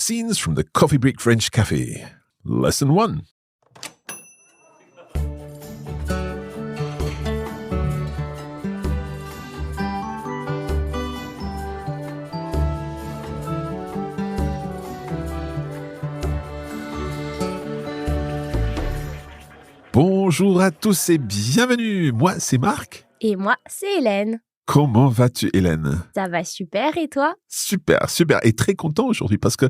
Scenes from the Coffee Break French Café. Lesson 1. Bonjour à tous et bienvenue. Moi, c'est Marc. Et moi, c'est Hélène. Comment vas-tu, Hélène? Ça va super, et toi? Super, super. Et très content aujourd'hui parce que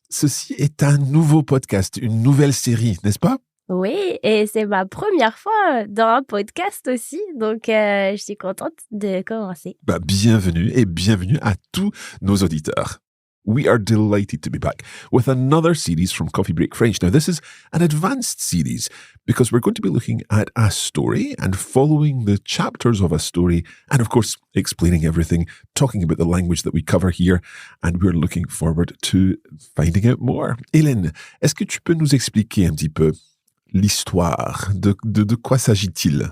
ceci est un nouveau podcast, une nouvelle série, n'est-ce pas? Oui, et c'est ma première fois dans un podcast aussi, donc je suis contente de commencer. Bienvenue et bienvenue à tous nos auditeurs. We are delighted to be back with another series from Coffee Break French. Now, this is an advanced series because we're going to be looking at a story and following the chapters of a story and, of course, explaining everything, talking about the language that we cover here, and we're looking forward to finding out more. Hélène, est-ce que tu peux nous expliquer un petit peu l'histoire? De quoi s'agit-il?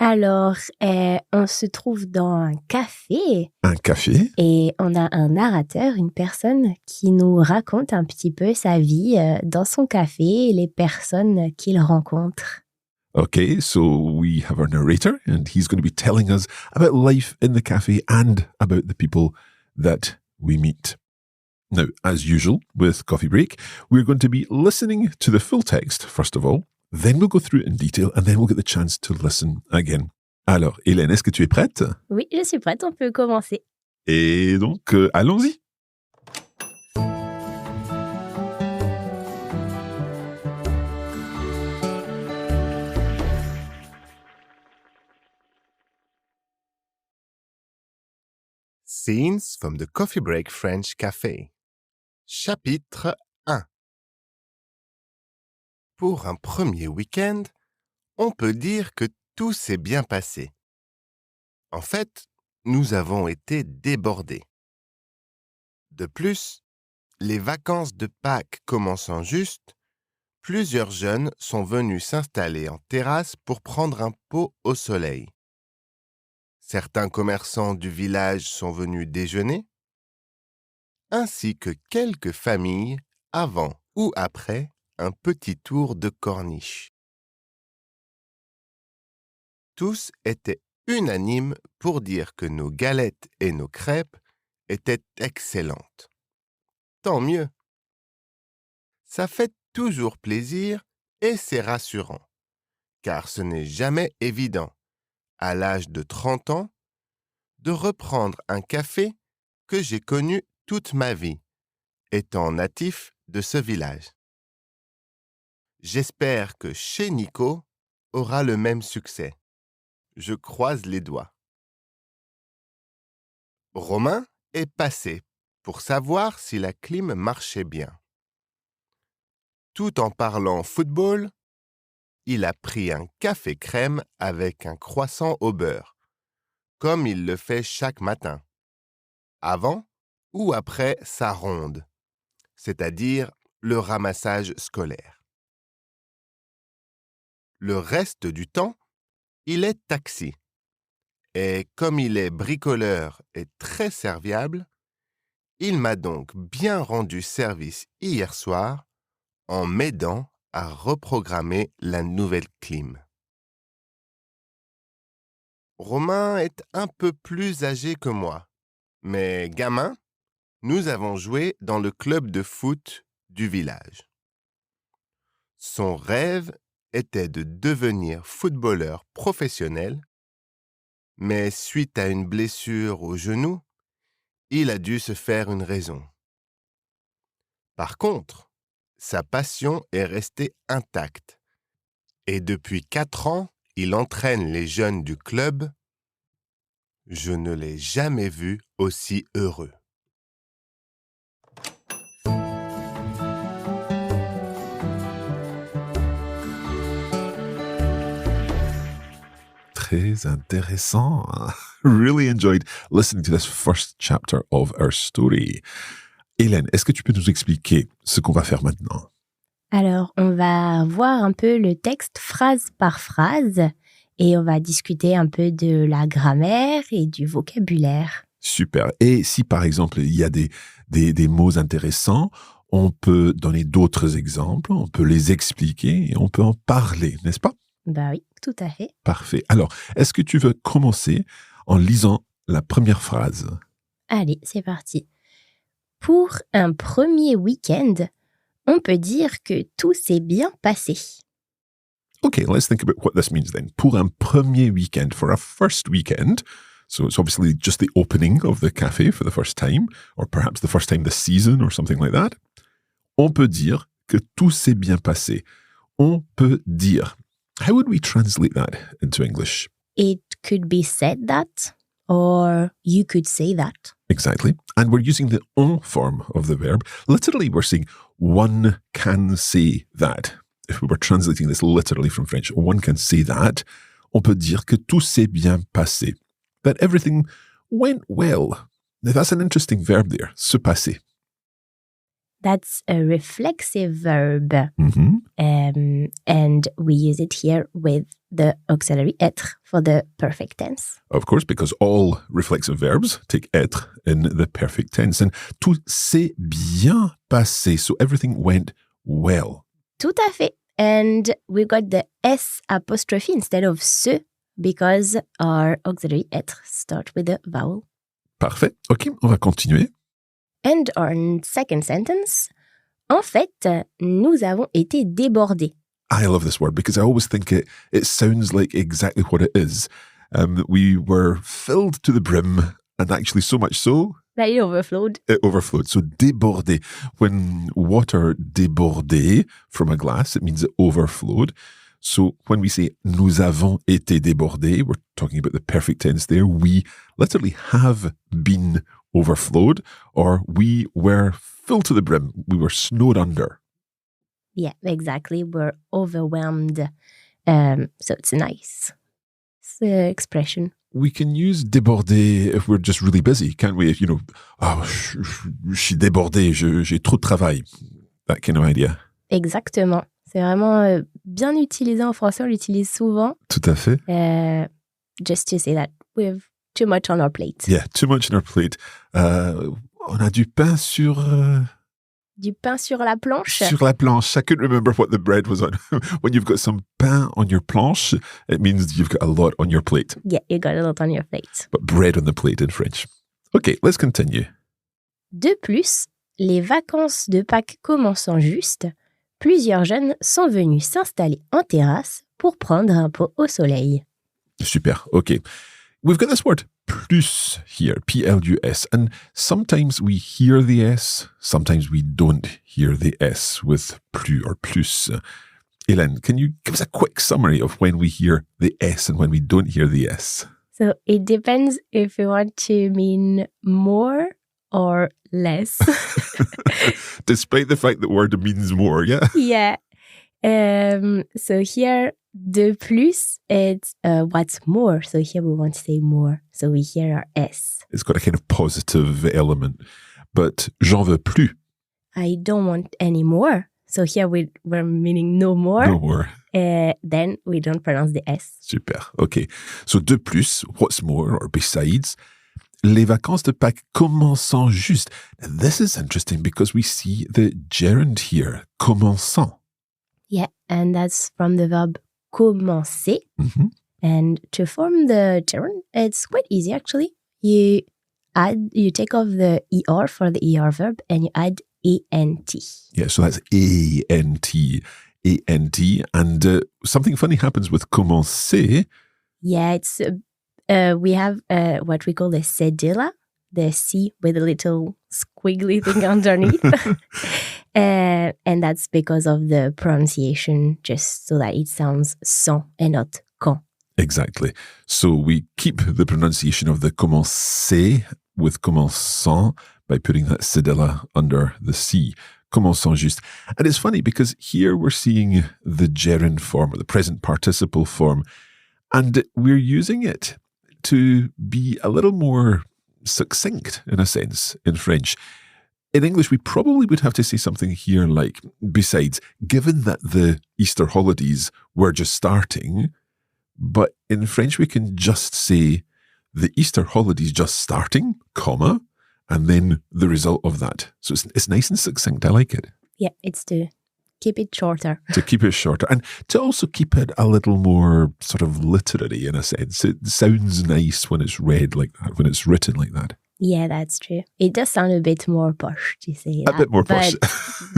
Alors, on se trouve dans un café. Un café? Et on a un narrateur, une personne qui nous raconte un petit peu sa vie dans son café et les personnes qu'il rencontre. Okay, so we have our narrator, and he's going to be telling us about life in the cafe and about the people that we meet. Now, as usual with Coffee Break, we're going to be listening to the full text, first of all. Then we'll go through it in detail, and then we'll get the chance to listen again. Alors, Hélène, est-ce que tu es prête? Oui, je suis prête, on peut commencer. Et donc, allons-y. Scenes from the Coffee Break French Café. Chapitre 1. Pour un premier week-end, on peut dire que tout s'est bien passé. En fait, nous avons été débordés. De plus, les vacances de Pâques commençant juste, plusieurs jeunes sont venus s'installer en terrasse pour prendre un pot au soleil. Certains commerçants du village sont venus déjeuner, ainsi que quelques familles avant ou après un petit tour de corniche. Tous étaient unanimes pour dire que nos galettes et nos crêpes étaient excellentes. Tant mieux. Ça fait toujours plaisir et c'est rassurant, car ce n'est jamais évident, à l'âge de 30 ans, de reprendre un café que j'ai connu toute ma vie, étant natif de ce village. J'espère que Chez Nico aura le même succès. Je croise les doigts. Romain est passé pour savoir si la clim marchait bien. Tout en parlant football, il a pris un café crème avec un croissant au beurre, comme il le fait chaque matin, avant ou après sa ronde, c'est-à-dire le ramassage scolaire. Le reste du temps, il est taxi. Et comme il est bricoleur et très serviable, il m'a donc bien rendu service hier soir en m'aidant à reprogrammer la nouvelle clim. Romain est un peu plus âgé que moi, mais gamin, nous avons joué dans le club de foot du village. Son rêve était de devenir footballeur professionnel, mais suite à une blessure au genou, il a dû se faire une raison. Par contre, sa passion est restée intacte et depuis 4 ans, il entraîne les jeunes du club. Je ne l'ai jamais vu aussi heureux. Très intéressant. Really enjoyed listening to this first chapter of our story. Hélène, est-ce que tu peux nous expliquer ce qu'on va faire maintenant? Alors, on va voir un peu le texte phrase par phrase et on va discuter un peu de la grammaire et du vocabulaire. Super. Et si, par exemple, il y a des mots intéressants, On peut donner d'autres exemples, on peut les expliquer et on peut en parler, n'est-ce pas? Bah oui, tout à fait. Parfait. Alors, est-ce que tu veux commencer en lisant la première phrase? Allez, c'est parti. Pour un premier week-end, on peut dire que tout s'est bien passé. Okay, let's think about what this means then. Pour un premier weekend, for a first weekend, so it's obviously just the opening of the café for the first time, or perhaps the first time this season or something like that. On peut dire que tout s'est bien passé. On peut dire. How would we translate that into English? It could be said that, or you could say that. Exactly. And we're using the on form of the verb. Literally, we're saying one can say that. If we were translating this literally from French, one can say that. On peut dire que tout s'est bien passé. That everything went well. Now, that's an interesting verb there, se passer. That's a reflexive verb. Mm-hmm. And we use it here with the auxiliary être for the perfect tense. Of course, because all reflexive verbs take être in the perfect tense. And tout s'est bien passé. So everything went well. Tout à fait. And we got the S apostrophe instead of se because our auxiliary être start with a vowel. Parfait. OK, on va continuer. And our second sentence, en fait, nous avons été débordés. I love this word because I always think it sounds like exactly what it is. We were filled to the brim, and actually so much so... That it overflowed. It overflowed. So débordé. When water débordait from a glass, it means it overflowed. So when we say nous avons été débordés, we're talking about the perfect tense there. We literally have been overflowed, or we were filled to the brim. We were snowed under. Yeah, exactly. We're overwhelmed. So it's nice. It's the expression. We can use débordé if we're just really busy, can't we? If, je suis débordé, j'ai trop de travail. That kind of idea. Exactement. C'est vraiment bien utilisé en français, on l'utilise souvent. Tout à fait. Just to say that we have too much on our plate. Yeah, too much on our plate. On a du pain sur... Du pain sur la planche. Sur la planche. I couldn't remember what the bread was on. When you've got some pain on your planche, it means you've got a lot on your plate. Yeah, you got a lot on your plate. But bread on the plate in French. Okay, let's continue. De plus, les vacances de Pâques commençant juste, plusieurs jeunes sont venus s'installer en terrace pour prendre un pot au soleil. Super, okay. We've got this word plus here, P-L-U-S, and sometimes we hear the S, sometimes we don't hear the S with plus or plus. Hélène, can you give us a quick summary of when we hear the S and when we don't hear the S? So it depends if you want to mean more or less. Despite the fact that word means more, yeah? Yeah. So here, de plus, it's what's more. So here we want to say more. So we hear our S. It's got a kind of positive element. But j'en veux plus. I don't want any more. So here we're meaning no more. No more. Then we don't pronounce the S. Super. Okay. So de plus, what's more or besides. Les vacances de Pâques commençant juste. This is interesting because we see the gerund here, commençant. Yeah, and that's from the verb commencer. Mm-hmm. And to form the gerund, it's quite easy actually. You take off the ER for the ER verb and you add ANT. Yeah, so that's A-N-T. A-N-T. And something funny happens with commencer. Yeah, it's we have what we call the cedilla, the C with a little squiggly thing underneath. And that's because of the pronunciation, just so that it sounds sans and not quand. Exactly. So we keep the pronunciation of the commencer with commençant by putting that cedilla under the C. Commençant juste. And it's funny because here we're seeing the gerund form, or the present participle form, and we're using it to be a little more succinct, in a sense, in French. In English, we probably would have to say something here like, besides, given that the Easter holidays were just starting, but in French we can just say, the Easter holidays just starting, comma, and then the result of that. So it's nice and succinct. I like it. Yeah, it's to keep it shorter. To keep it shorter and to also keep it a little more sort of literary in a sense. It sounds nice when it's read like that, when it's written like that. Yeah, that's true. It does sound a bit more posh to say that. A bit more posh.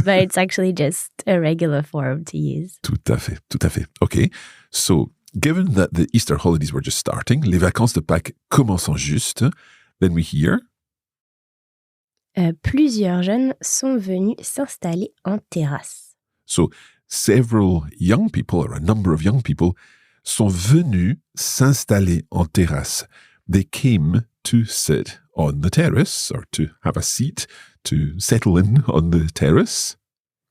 But it's actually just a regular form to use. Tout à fait. Okay, so given that the Easter holidays were just starting, les vacances de Pâques commençant juste, then we hear... Plusieurs jeunes sont venus s'installer en terrace. So several young people, or a number of young people, sont venus s'installer en terrace. They came to sit on the terrace, or to have a seat, to settle in on the terrace.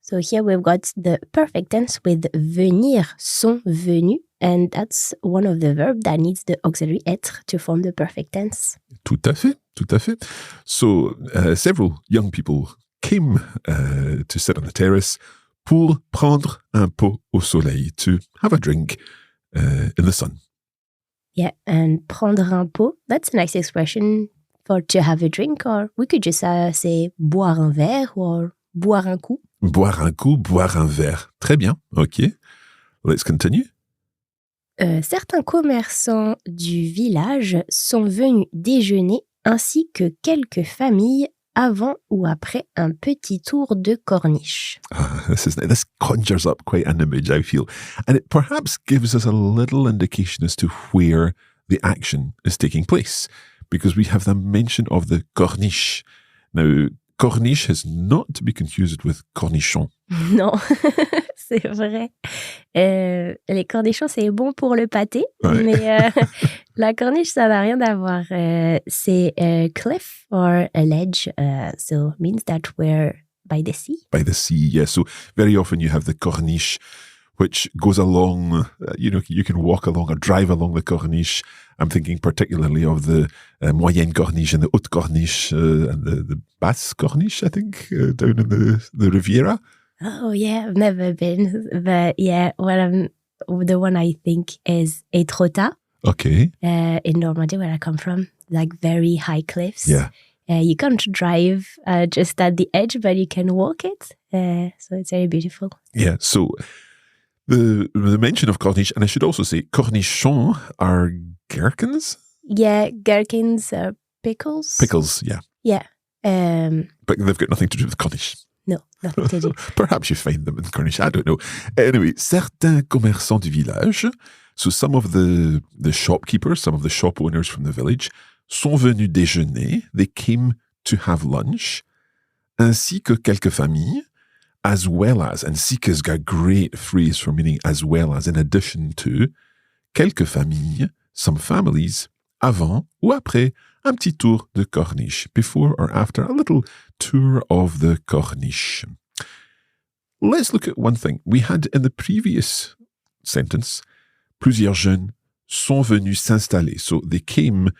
So here we've got the perfect tense with venir, sont venus, and that's one of the verbs that needs the auxiliary être to form the perfect tense. Tout à fait. So several young people came to sit on the terrace pour prendre un pot au soleil, to have a drink in the sun. Yeah, and prendre un pot, that's a nice expression for to have a drink, or we could just say boire un verre or boire un coup. Boire un coup, boire un verre. Très bien, ok. Let's continue. Certains commerçants du village sont venus déjeuner ainsi que quelques familles avant ou après un petit tour de corniche. This conjures up quite an image, I feel. And it perhaps gives us a little indication as to where the action is taking place, because we have the mention of the corniche. Now, corniche is not to be confused with cornichon. Non, c'est vrai. Les cornichons, c'est bon pour le pâté, Ouais. mais la corniche, ça n'a rien à voir. C'est a cliff or a ledge, so it means that we're by the sea. By the sea, yeah. So very often you have the corniche, which goes along, you can walk along or drive along the corniche. I'm thinking particularly of the moyenne corniche and the haute corniche and the basse corniche, I think, down in the Riviera. Oh, yeah, I've never been. But yeah, the one I think is Étretat Okay. in Normandy, where I come from, like very high cliffs. Yeah. You can't drive just at the edge, but you can walk it. So it's very beautiful. Yeah. So the mention of corniche, and I should also say cornichons are gherkins? Yeah, gherkins, pickles. Pickles, yeah. Yeah. But they've got nothing to do with corniche. No, nothing to do. Perhaps you find them in Cornish, I don't know. Anyway, certains commerçants du village, so some of the shopkeepers, some of the shop owners from the village, sont venus déjeuner, they came to have lunch, ainsi que quelques familles, as well as, and ainsi que is a great phrase for meaning as well as, in addition to, quelques familles, some families, avant ou après un petit tour de corniche, before or after a little tour of the corniche. Let's look at one thing. We had in the previous sentence, plusieurs jeunes sont venus s'installer. So they came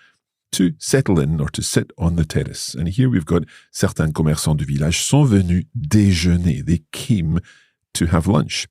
to settle in or to sit on the terrace. And here we've got certains commerçants du village sont venus déjeuner. They came to have lunch.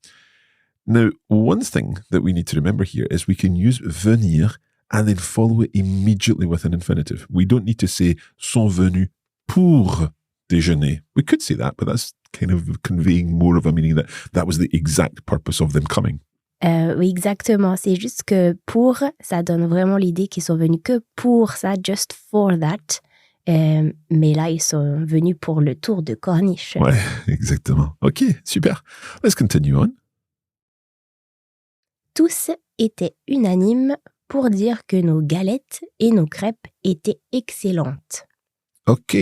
Now, one thing that we need to remember here is we can use venir and then follow it immediately with an infinitive. We don't need to say sont venus pour déjeuner. We could say that, but that's kind of conveying more of a meaning that was the exact purpose of them coming. Oui, exactement. C'est juste que pour, ça donne vraiment l'idée qu'ils sont venus que pour ça, just for that. Mais là, ils sont venus pour le tour de corniche. Ouais, exactement. OK, super. Let's continue on. Tous étaient unanimes pour dire que nos galettes et nos crêpes étaient excellentes. OK,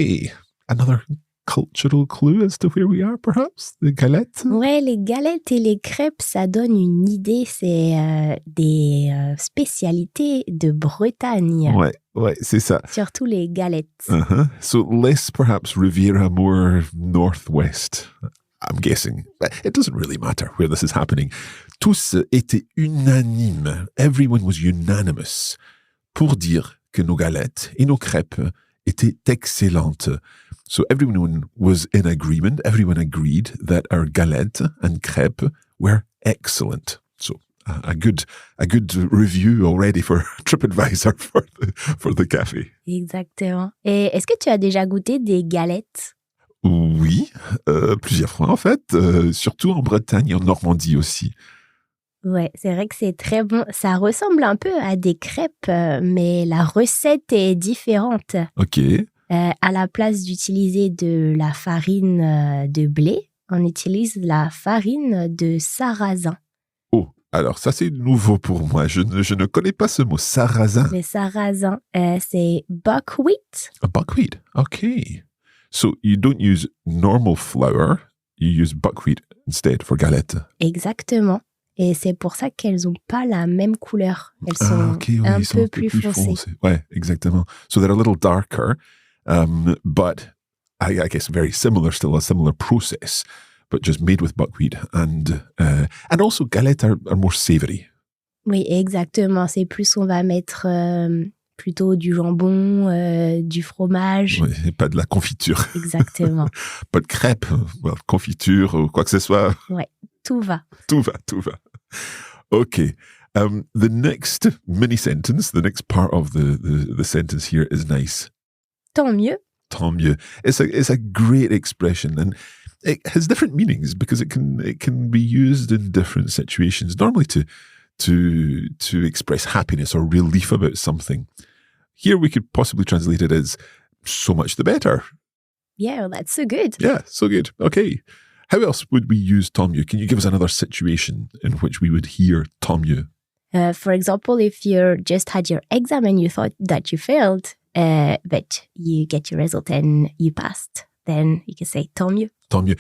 another cultural clue as to where we are, perhaps? The galette? Ouais, les galettes et les crêpes, ça donne une idée. C'est des spécialités de Bretagne. Ouais, c'est ça. Surtout les galettes. Uh-huh. So less perhaps Riviera, more northwest, I'm guessing. But it doesn't really matter where this is happening. Tous étaient unanimes. Everyone was unanimous pour dire que nos galettes et nos crêpes étaient excellentes. So everyone was in agreement. Everyone agreed that our galette and crêpe were excellent. So a good review already for TripAdvisor for the café. Exactement. Et est-ce que tu as déjà goûté des galettes? Oui, plusieurs fois en fait, surtout en Bretagne et en Normandie aussi. Ouais, c'est vrai que c'est très bon. Ça ressemble un peu à des crêpes, mais la recette est différente. Ok. À la place d'utiliser de la farine de blé, on utilise la farine de sarrasin. Oh, alors ça c'est nouveau pour moi. Je ne connais pas ce mot, sarrasin. Le sarrasin, c'est buckwheat. A buckwheat, okay. So you don't use normal flour, you use buckwheat instead for galette. Exactement. Et c'est pour ça qu'elles n'ont pas la même couleur. Elles sont un peu plus foncées. Ouais, exactement. So they're a little darker, but I guess very similar, still a similar process, but just made with buckwheat. And also galettes are more savory. Oui, exactement. C'est plus, on va mettre plutôt du jambon, du fromage. Oui, et pas de la confiture. Exactement. Pas de crêpes, confiture ou quoi que ce soit. Ouais, tout va. Tout va. Okay. The next mini sentence, the next part of the sentence here is nice. Tant mieux. Tant mieux. It's a great expression, and it has different meanings because it can be used in different situations. Normally to express happiness or relief about something. Here we could possibly translate it as so much the better. Yeah, well, that's so good. Yeah, so good. Okay. How else would we use tant mieux? Can you give us another situation in which we would hear tant mieux? For example, if you just had your exam and you thought that you failed, but you get your result and you passed, then you can say tant mieux. Tant mieux.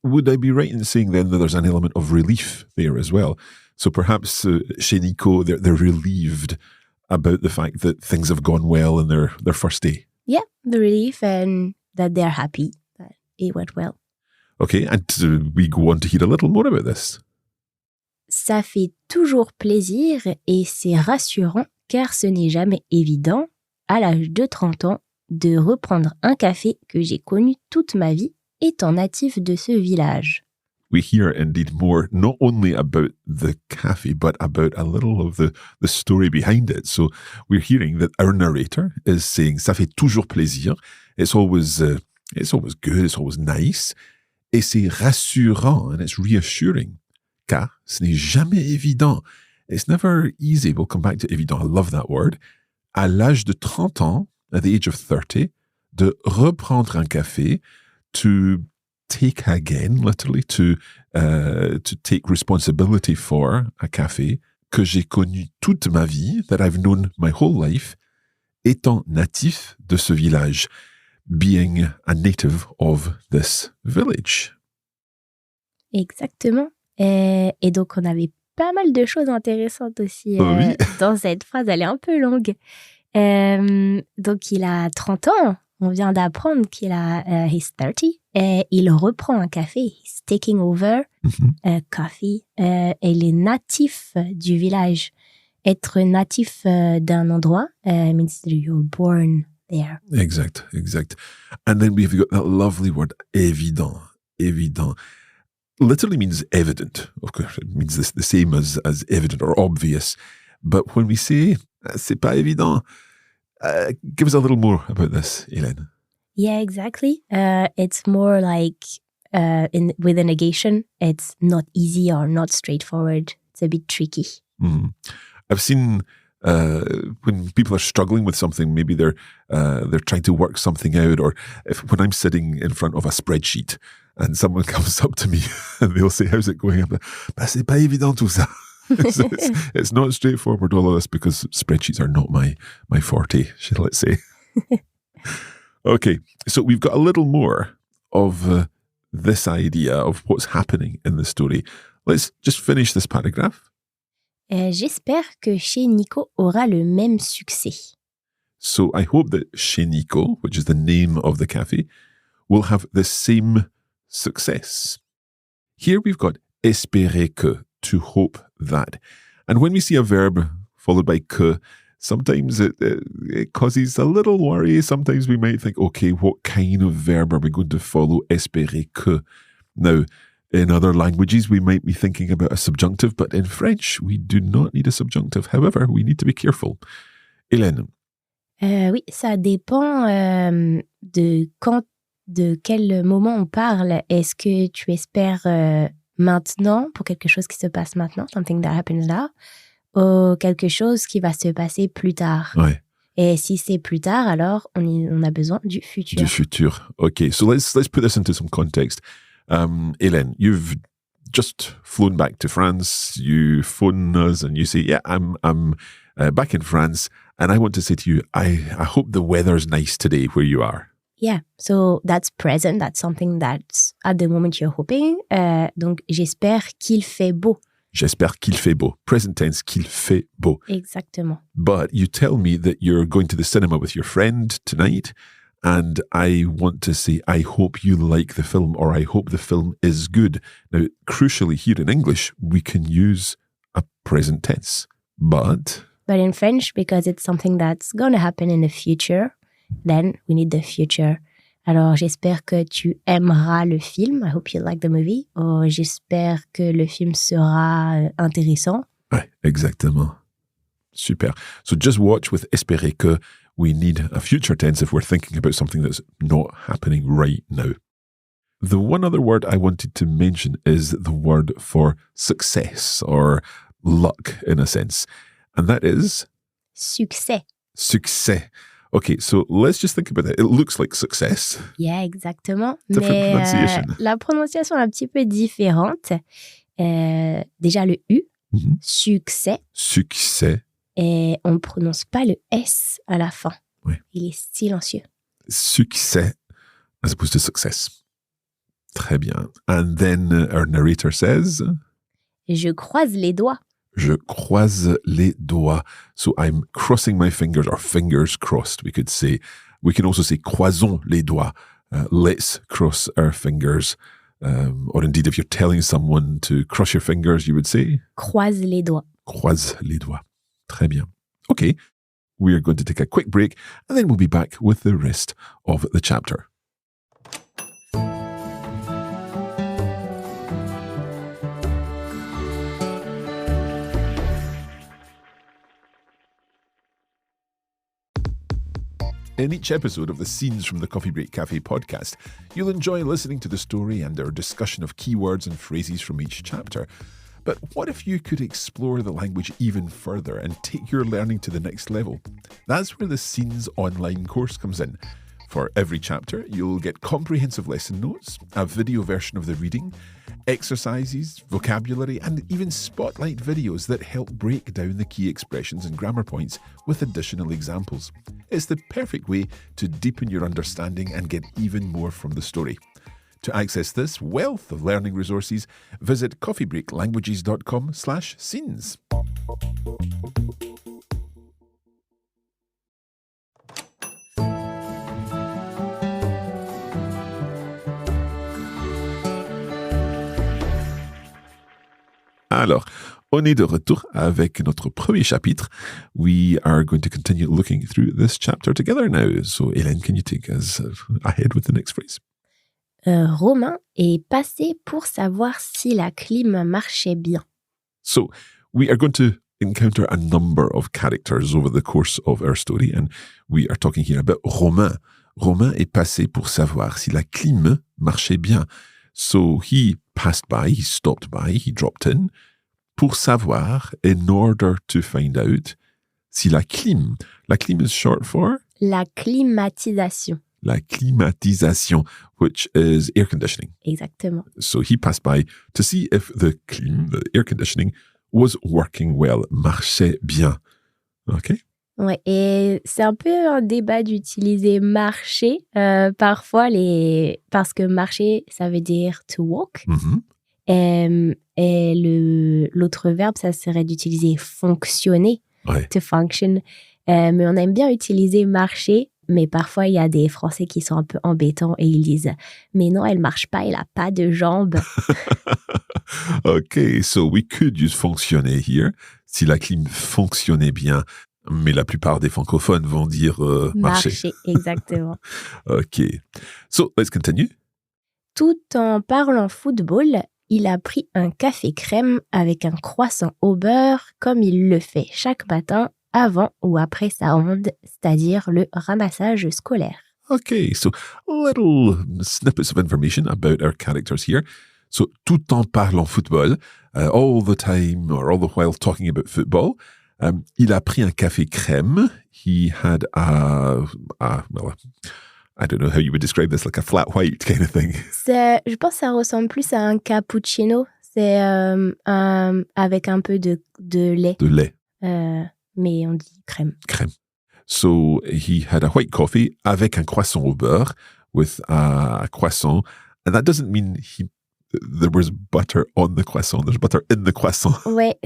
Would I be right in saying then that there's an element of relief there as well? So perhaps Chez Nico, they're relieved about the fact that things have gone well in their first day. Yeah, the relief and that they're happy that it went well. Okay, and we go on to hear a little more about this. Ça fait toujours plaisir et c'est rassurant car ce n'est jamais évident, à l'âge de 30 ans, de reprendre un café que j'ai connu toute ma vie étant natif de ce village. We hear indeed more, not only about the cafe, but about a little of the story behind it. So we're hearing that our narrator is saying, ça fait toujours plaisir. It's always good, it's always nice. Et c'est rassurant, and it's reassuring. Car ce n'est jamais évident. It's never easy. We'll come back to évident. I love that word. À l'âge de 30 ans, at the age of 30, de reprendre un café, to take again, literally, to take responsibility for a café que j'ai connu toute ma vie, that I've known my whole life, étant natif de ce village, being a native of this village. Exactement. Et donc, on avait pas mal de choses intéressantes aussi Oui. dans cette phrase. Elle est un peu longue. Donc, il a 30 ans. On vient d'apprendre qu'il a he's 30. Et il reprend un café. He's taking over coffee. Et il est natif du village. Être natif d'un endroit means you're born there. Exact. And then we've got that lovely word, évident. Literally means evident. Of course, it means the same as evident or obvious. But when we say, c'est pas évident, give us a little more about this, Hélène. Yeah, exactly. It's more like with a negation, it's not easy or not straightforward. It's a bit tricky. Mm-hmm. I've seen when people are struggling with something, maybe they're trying to work something out, or when I'm sitting in front of a spreadsheet and someone comes up to me and they'll say, "How's it going?" I'm like, "Bah, c'est pas évident tout ça." It's not straightforward, all of this, because spreadsheets are not my forte, let's say. Okay, so we've got a little more of this idea of what's happening in the story. Let's just finish this paragraph. J'espère que Chez Nico aura le même succès. So I hope that Chez Nico, which is the name of the cafe, will have the same success. Here we've got espérer que, to hope that. And when we see a verb followed by que, sometimes it causes a little worry. Sometimes we might think, okay, what kind of verb are we going to follow espérer que? Now, In other languages, we might be thinking about a subjunctive, but in French, we do not need a subjunctive. However, we need to be careful. Hélène. Oui, ça dépend de quel moment on parle. Est-ce que tu espères maintenant, pour quelque chose qui se passe maintenant, something that happens now, ou quelque chose qui va se passer plus tard? Ouais. Et si c'est plus tard, alors on a besoin du futur. Du futur. Okay, so let's put this into some context. Hélène, you've just flown back to France. You phone us and you say, yeah, I'm back in France. And I want to say to you, I hope the weather's nice today where you are. Yeah, so that's present. That's something that's at the moment you're hoping. Donc, j'espère qu'il fait beau. J'espère qu'il fait beau. Present tense, qu'il fait beau. Exactement. But you tell me that you're going to the cinema with your friend tonight, and I want to say, I hope you like the film, or I hope the film is good. Now, crucially here in English, we can use a present tense, but in French, because it's something that's going to happen in the future, then we need the future. Alors, j'espère que tu aimeras le film. I hope you like the movie. Ou j'espère que le film sera intéressant. Ouais, exactement. Super. So just watch with espérer que. We need a future tense if we're thinking about something that's not happening right now. The one other word I wanted to mention is the word for success or luck in a sense. And that is? Succès. Succès. Okay, so let's just think about that. It looks like success. Yeah, exactement. Different pronunciation. La prononciation est un petit peu différente. Déjà le U, succès. Succès. Et on ne prononce pas le S à la fin. Oui. Il est silencieux. Succès as opposed to success. Très bien. And then our narrator says? Je croise les doigts. Je croise les doigts. So I'm crossing my fingers, or fingers crossed, we could say. We can also say croisons les doigts. Let's cross our fingers. Or indeed, if you're telling someone to cross your fingers, you would say? Croise les doigts. Croise les doigts. Très bien. Okay, we are going to take a quick break and then we'll be back with the rest of the chapter. In each episode of the Scenes from the Coffee Break Café podcast, you'll enjoy listening to the story and our discussion of keywords and phrases from each chapter. But what if you could explore the language even further and take your learning to the next level? That's where the Scenes online course comes in. For every chapter, you'll get comprehensive lesson notes, a video version of the reading, exercises, vocabulary, and even spotlight videos that help break down the key expressions and grammar points with additional examples. It's the perfect way to deepen your understanding and get even more from the story. To access this wealth of learning resources, visit coffeebreaklanguages.com/scenes. Alors, on est de retour avec notre premier chapitre. We are going to continue looking through this chapter together now. So, Hélène, can you take us ahead with the next phrase? Romain est passé pour savoir si la clim marchait bien. So, we are going to encounter a number of characters over the course of our story, and we are talking here about Romain. Romain est passé pour savoir si la clim marchait bien. So, he passed by, he stopped by, he dropped in, pour savoir, in order to find out, si la clim is short for? La climatisation. La climatisation, which is air conditioning. Exactement. So he passed by to see if the air conditioning, was working well, marchait bien. Okay? Ouais, et c'est un peu un débat d'utiliser marcher parfois, parce que marcher, ça veut dire to walk. Mm-hmm. Et l'autre verbe, ça serait d'utiliser fonctionner, Ouais. to function. Mais on aime bien utiliser marcher. Mais parfois, il y a des Français qui sont un peu embêtants et ils disent « Mais non, elle marche pas, elle a pas de jambes. » Okay, so we could use fonctionner here, si la clim fonctionnait bien, mais la plupart des francophones vont dire marcher. Marcher, exactement. Okay, so let's continue. Tout en parlant football, il a pris un café crème avec un croissant au beurre comme il le fait chaque matin avant ou après sa ronde, c'est-à-dire le ramassage scolaire. Okay, so little snippets of information about our characters here. So, tout en parlant football, all the time or all the while talking about football, il a pris un café crème. He had well, I don't know how you would describe this, like a flat white kind of thing. Je pense que ça ressemble plus à un cappuccino. C'est avec un peu de lait. De lait. Mais on dit crème. Crème. So he had a white coffee avec un croissant au beurre with a croissant. And that doesn't mean there was butter on the croissant. There's butter in the croissant. Ouais,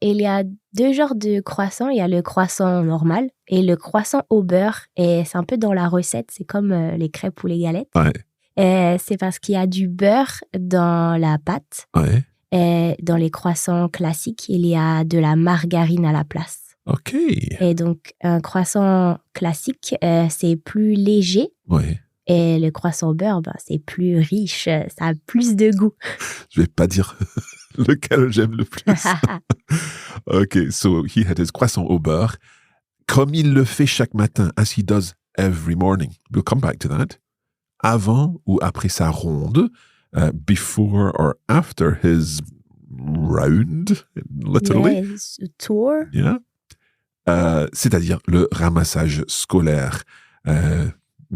il y a deux genres de croissants. Il y a le croissant normal et le croissant au beurre. Et c'est un peu dans la recette. C'est comme les crêpes ou les galettes. Ouais. C'est parce qu'il y a du beurre dans la pâte. Ouais. Et dans les croissants classiques, il y a de la margarine à la place. OK. Et donc, un croissant classique, c'est plus léger. Ouais. Et le croissant au beurre, c'est plus riche, ça a plus de goût. Je vais pas dire lequel j'aime le plus. OK, so he had his croissant au beurre, comme il le fait chaque matin, as he does every morning. We'll come back to that. Avant ou après sa ronde, before or after his round, literally. Yes, tour. Yeah. C'est-à-dire le ramassage scolaire.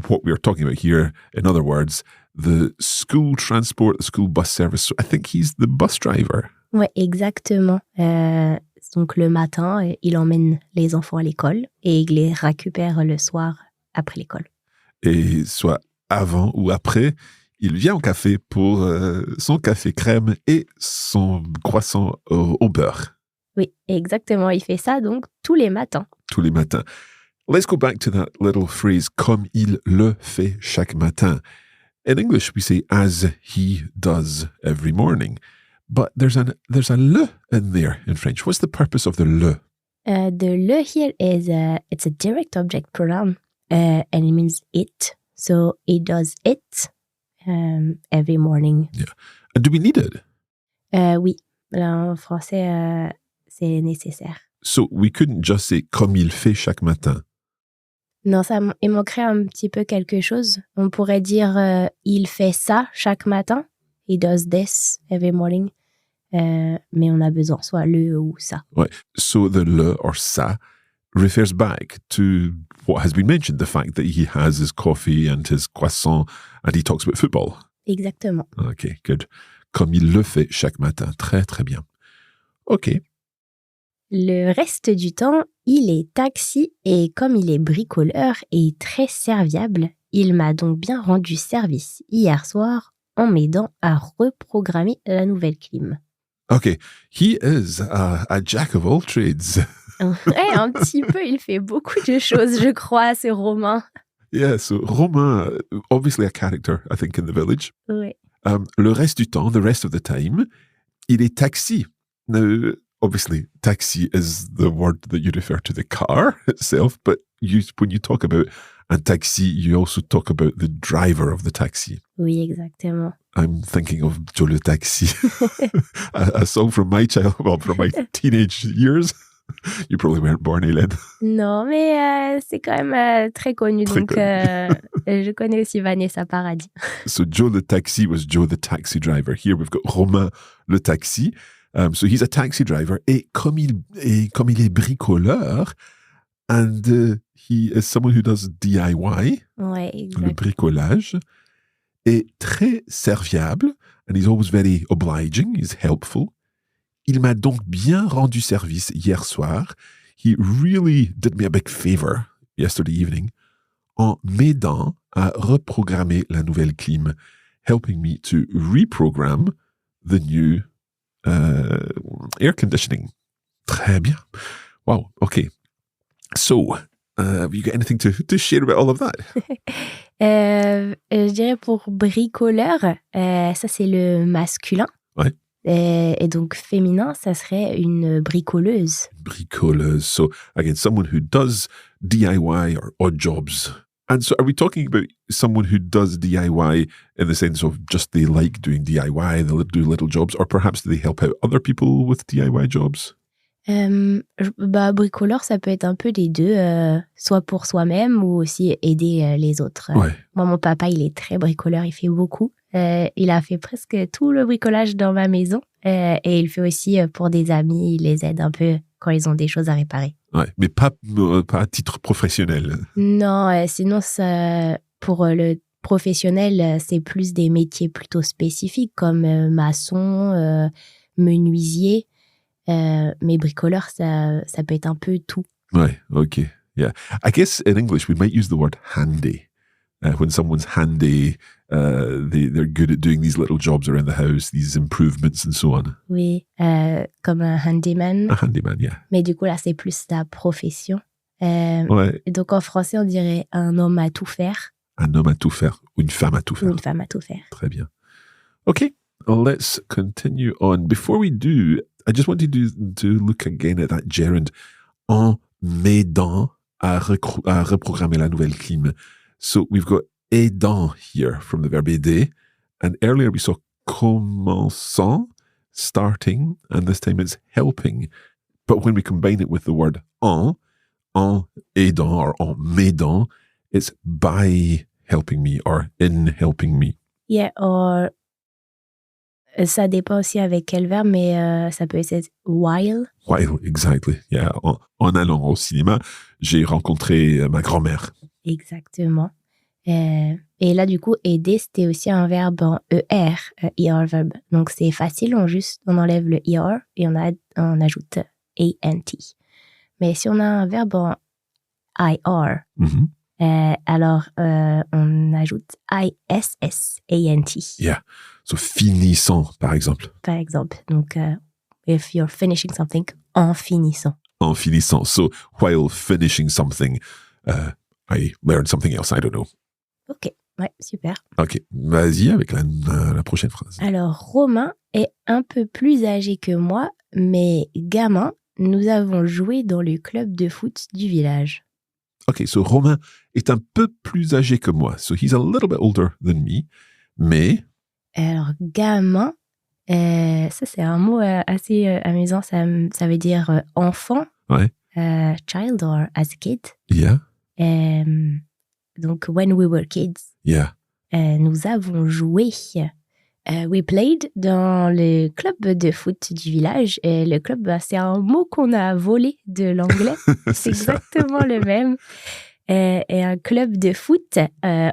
What we're talking about here, in other words, the school transport, the school bus service. So I think he's the bus driver. Ouais, exactement. Donc le matin, il emmène les enfants à l'école et il les récupère le soir après l'école. Et soit avant ou après, il vient au café pour son café crème et son croissant au beurre. Oui, exactement. Il fait ça donc tous les matins. Tous les matins. Let's go back to that little phrase, comme il le fait chaque matin. In English, we say as he does every morning. But there's a le in there in French. What's the purpose of the le? The le here is it's a direct object pronoun and it means it. So it does it every morning. Yeah. And do we need it? Oui. Là, en français, c'est nécessaire. So we couldn't just say comme il fait chaque matin. Non, il manquerait un petit peu quelque chose. On pourrait dire il fait ça chaque matin. He does this every morning. Mais on a besoin soit le ou ça. Ouais. So the le or ça refers back to what has been mentioned, the fact that he has his coffee and his croissant and he talks about football. Exactement. Okay, good. Comme il le fait chaque matin. Très, très bien. OK. Le reste du temps, il est taxi et comme il est bricoleur et très serviable, il m'a donc bien rendu service hier soir en m'aidant à reprogrammer la nouvelle clim. OK. He is a jack of all trades. Ouais, un petit peu, il fait beaucoup de choses, je crois, c'est Romain. Yeah, so Romain, obviously a character, I think, in the village. Ouais. Le reste du temps, the rest of the time, il est taxi. Now, obviously, taxi is the word that you refer to the car itself, but when you talk about a taxi, you also talk about the driver of the taxi. Oui, exactement. I'm thinking of Joe le Taxi, a song from my from my teenage years. You probably weren't born, Hélène. Non, mais c'est quand même très connu. Je connais aussi Vanessa Paradis. So Joe le Taxi was Joe the taxi driver. Here we've got Romain le Taxi. So he's a taxi driver. Et comme il est bricoleur, and he is someone who does DIY, ouais, exact. Le bricolage, est très serviable, and he's always very obliging, he's helpful. Il m'a donc bien rendu service hier soir. He really did me a big favor yesterday evening en m'aidant à reprogrammer la nouvelle clim, helping me to reprogram the new air conditioning. Très bien. Wow, okay. So, have you got anything to share about all of that? Je dirais pour bricoleur, ça c'est le masculin. Ouais. Et donc féminin, ça serait une bricoleuse. Bricoleuse. So, again, someone who does DIY or odd jobs And so are we talking about someone who does DIY in the sense of just they like doing DIY, they do little jobs, or perhaps they help out other people with DIY jobs? Bricoleur, ça peut être un peu des deux, soit pour soi-même ou aussi aider les autres. Ouais. Moi, mon papa, il est très bricoleur, il fait beaucoup. Il a fait presque tout le bricolage dans ma maison et il fait aussi pour des amis, il les aide un peu quand ils ont des choses à réparer. Ouais, mais pas à titre professionnel. Non, sinon, pour le professionnel, c'est plus des métiers plutôt spécifiques comme maçon, menuisier. Mais bricoleur, ça peut être un peu tout. Right, okay. Yeah. I guess in English we might use the word handy. When someone's handy, they're good at doing these little jobs around the house, these improvements and so on. Oui, comme un handyman. A handyman, yeah. Mais du coup, là, c'est plus ta profession. Ouais. Donc, en français, on dirait un homme à tout faire. Un homme à tout faire, ou une femme à tout faire. Ou une femme à tout faire. Très bien. Okay, well, let's continue on. Before we do, I just wanted to look again at that gerund en m'aidant à reprogrammer la nouvelle clim. So we've got aidant here from the verb aider, and earlier we saw commençant, starting, and this time it's helping. But when we combine it with the word en aidant or en m'aidant, it's by helping me or in helping me. Yeah, or ça dépend aussi avec quel verbe, mais ça peut être while. While, exactly. Yeah. En allant au cinéma, j'ai rencontré ma grand-mère. Exactement. Et là, du coup, aider, c'était aussi un verbe en ER, ER verb. Donc, c'est facile, on enlève le ER et on ajoute ANT. Mais si on a un verbe en IR, alors on ajoute ISS, ANT. Yeah. So, finissant, par exemple. Par exemple. Donc, if you're finishing something, en finissant. En finissant. So, while finishing something, I learned something else. I don't know. Ok, ouais, super. Ok, vas-y avec la prochaine phrase. Alors, Romain est un peu plus âgé que moi, mais gamin, nous avons joué dans le club de foot du village. Ok, so Romain est un peu plus âgé que moi. So he's a little bit older than me, mais... Alors, gamin, ça c'est un mot assez amusant. Ça veut dire enfant. Ouais. Child or as a kid. Yeah. Donc, when we were kids, Yeah. Nous avons joué. We played dans le club de foot du village. Et le club, c'est un mot qu'on a volé de l'anglais. C'est exactement le même. Et un club de foot,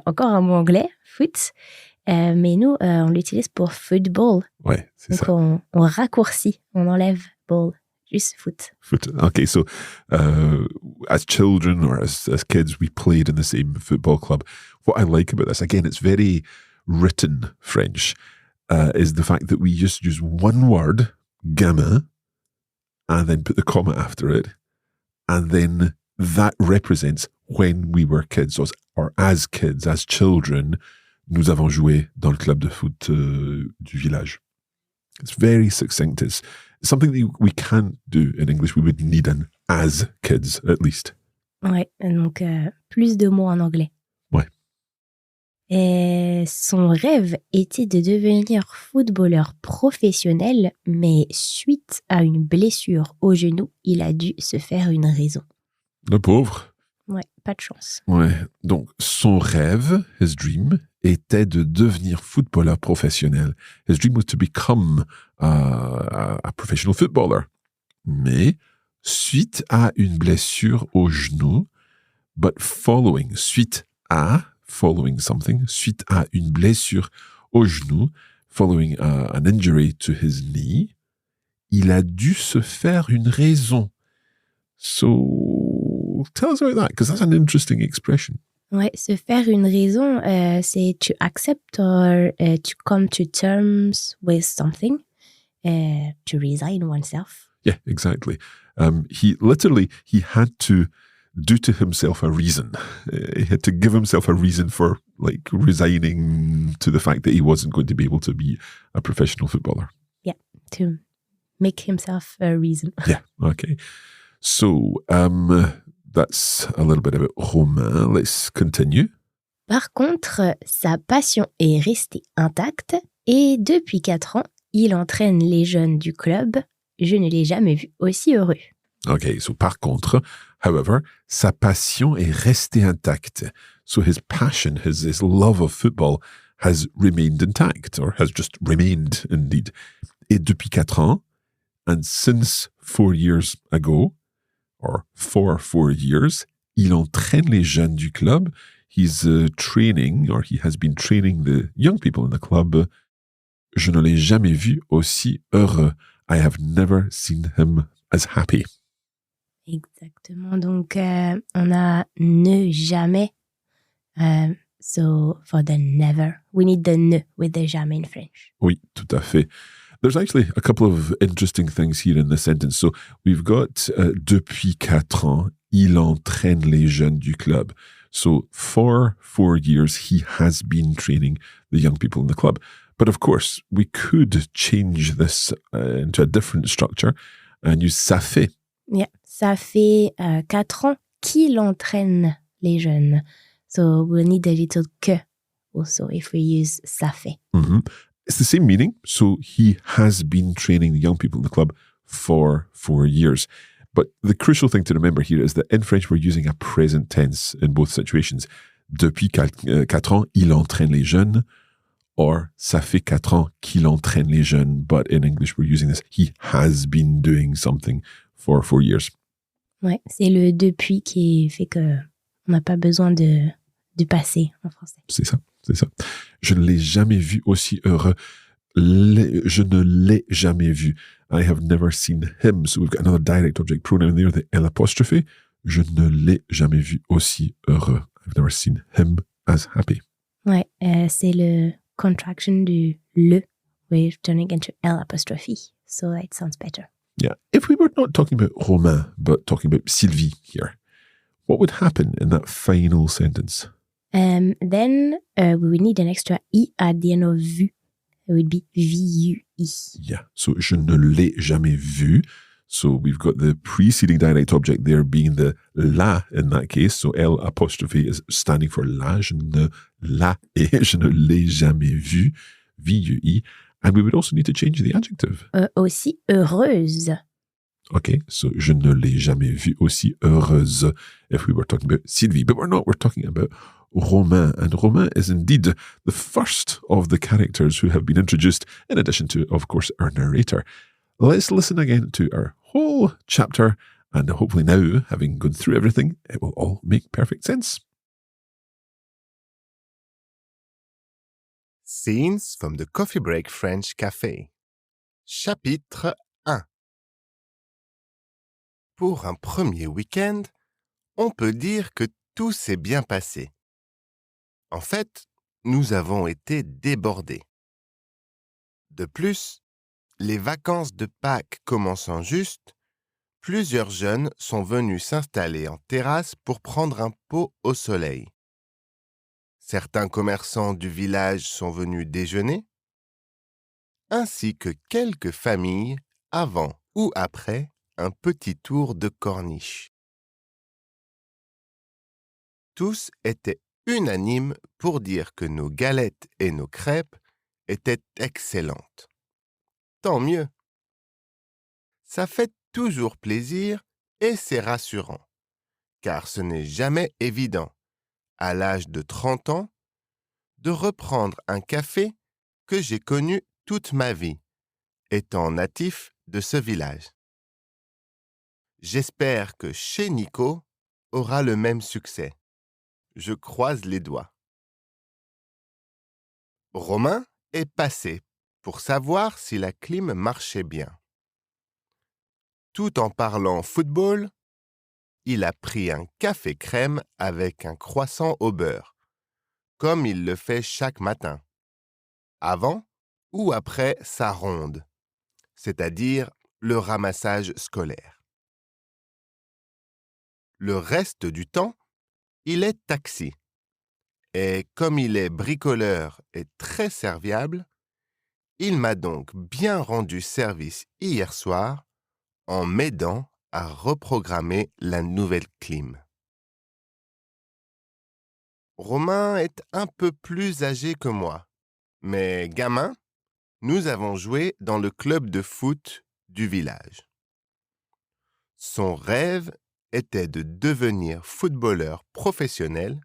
encore un mot anglais, foot. Mais nous, on l'utilise pour football. Ouais, c'est ça. Donc, on raccourcit, on enlève ball. Just foot. Foot. Okay, so as children or as kids, we played in the same football club. What I like about this, again, it's very written French, is the fact that we just use one word, gamin, and then put the comma after it. And then that represents when we were kids, or as kids, as children, nous avons joué dans le club de foot du village. It's very succinct. It's something that we can't do in English. We would need an as kids, at least. Ouais, donc plus de mots en anglais. Ouais. Et son rêve était de devenir footballeur professionnel, mais suite à une blessure au genou, il a dû se faire une raison. Le pauvre. Ouais, pas de chance. Ouais. Donc, son rêve, his dream, était de devenir footballeur professionnel. His dream was to become a professional footballer. Mais, suite à une blessure au genou, but following something, suite à une blessure au genou, following an injury to his knee, il a dû se faire une raison. So, tell us about that, because that's an interesting expression. Ouais, se faire une raison, c'est to accept or to come to terms with something, to resign oneself. Yeah, exactly. He had to do to himself a reason. He had to give himself a reason for resigning to the fact that he wasn't going to be able to be a professional footballer. Yeah, to make himself a reason. Yeah, okay. So, that's a little bit about Romain. Let's continue. Par contre, sa passion est restée intacte et depuis 4 ans, il entraîne les jeunes du club. Je ne l'ai jamais vu aussi heureux. Okay, so par contre, however, sa passion est restée intacte. So his passion, his love of football has remained intact, or has just remained indeed. Et depuis 4 ans, and since 4 years ago, or for 4 years, il entraîne les jeunes du club. He's training, or he has been training the young people in the club. Je ne l'ai jamais vu aussi heureux. I have never seen him as happy. Exactement. Donc, on a ne jamais. So, for the never, we need the ne with the jamais in French. Oui, tout à fait. There's actually a couple of interesting things here in the sentence. So, we've got depuis 4 ans, il entraîne les jeunes du club. So, for 4 years, he has been training the young people in the club. But of course, we could change this into a different structure and use ça fait. Yeah, ça fait 4 ans qu'il entraîne les jeunes. So we'll need a little que also if we use ça fait. Mm-hmm. It's the same meaning. So he has been training the young people in the club for 4 years. But the crucial thing to remember here is that in French, we're using a present tense in both situations. Depuis 4 ans, il entraîne les jeunes. Or, ça fait 4 ans qu'il entraîne les jeunes. But in English, we're using this. He has been doing something for 4 years. Ouais, c'est le depuis qui fait que on n'a pas besoin du passé en français. C'est ça. Je ne l'ai jamais vu aussi heureux. Je ne l'ai jamais vu. I have never seen him. So we've got another direct object pronoun there, the L apostrophe. Je ne l'ai jamais vu aussi heureux. I've never seen him as happy. Ouais, c'est le contraction du le. We're turning into L apostrophe. So it sounds better. Yeah. If we were not talking about Romain, but talking about Sylvie here, what would happen in that final sentence? Then we would need an extra I at the end of vu. It would be V-U-I. Yeah. So, je ne l'ai jamais vu. So, we've got the preceding direct object there being the la in that case. So, L apostrophe is standing for la. Je ne l'ai jamais vu. V-U-I. And we would also need to change the adjective. Aussi heureuse. Okay, so je ne l'ai jamais vue aussi heureuse if we were talking about Sylvie. But we're not, we're talking about Romain. And Romain is indeed the first of the characters who have been introduced, in addition to, of course, our narrator. Let's listen again to our whole chapter, and hopefully now, having gone through everything, it will all make perfect sense. Scenes from the Coffee Break French Café. Chapitre 1. Pour un premier week-end, on peut dire que tout s'est bien passé. En fait, nous avons été débordés. De plus, les vacances de Pâques commençant juste, plusieurs jeunes sont venus s'installer en terrasse pour prendre un pot au soleil. Certains commerçants du village sont venus déjeuner, ainsi que quelques familles avant ou après un petit tour de corniche. Tous étaient unanimes pour dire que nos galettes et nos crêpes étaient excellentes. Tant mieux. Ça fait toujours plaisir et c'est rassurant, car ce n'est jamais évident, à l'âge de 30 ans, de reprendre un café que j'ai connu toute ma vie, étant natif de ce village. J'espère que Chez Nico aura le même succès. Je croise les doigts. Romain est passé pour savoir si la clim marchait bien. Tout en parlant football, il a pris un café crème avec un croissant au beurre, comme il le fait chaque matin, avant ou après sa ronde, c'est-à-dire le ramassage scolaire. Le reste du temps, il est taxi. Et comme il est bricoleur et très serviable, il m'a donc bien rendu service hier soir en m'aidant à reprogrammer la nouvelle clim. Romain est un peu plus âgé que moi, mais gamin, nous avons joué dans le club de foot du village. Son rêve était de devenir footballeur professionnel,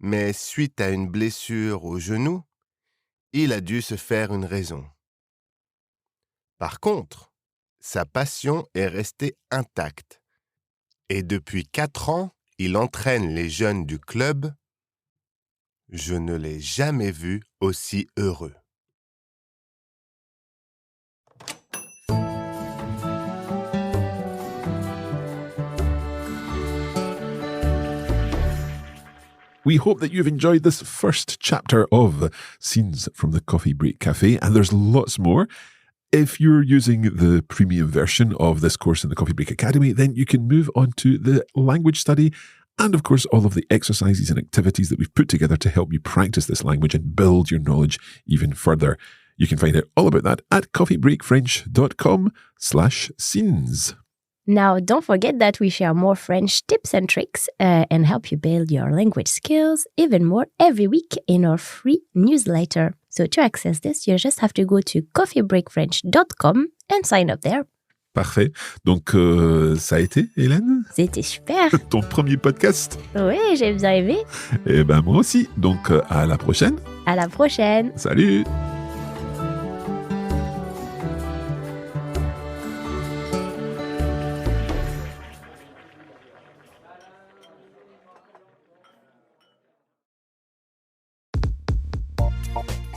mais suite à une blessure au genou, il a dû se faire une raison. Par contre, sa passion est restée intacte et depuis 4 ans, il entraîne les jeunes du club. Je ne l'ai jamais vu aussi heureux. We hope that you've enjoyed this first chapter of Scenes from the Coffee Break Café, and there's lots more. If you're using the premium version of this course in the Coffee Break Academy, then you can move on to the language study and, of course, all of the exercises and activities that we've put together to help you practice this language and build your knowledge even further. You can find out all about that at coffeebreakfrench.com/scenes. Now, don't forget that we share more French tips and tricks and help you build your language skills even more every week in our free newsletter. So to access this, you just have to go to coffeebreakfrench.com and sign up there. Parfait. Donc, ça a été, Hélène? C'était super. Ton premier podcast? Oui, j'ai bien aimé. Eh ben, moi aussi. Donc, à la prochaine. À la prochaine. Salut!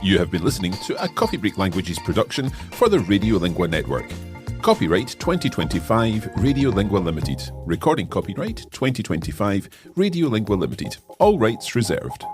You have been listening to a Coffee Break Languages production for the Radiolingua Network. Copyright 2025 Radiolingua Limited. Recording copyright 2025 Radiolingua Limited. All rights reserved.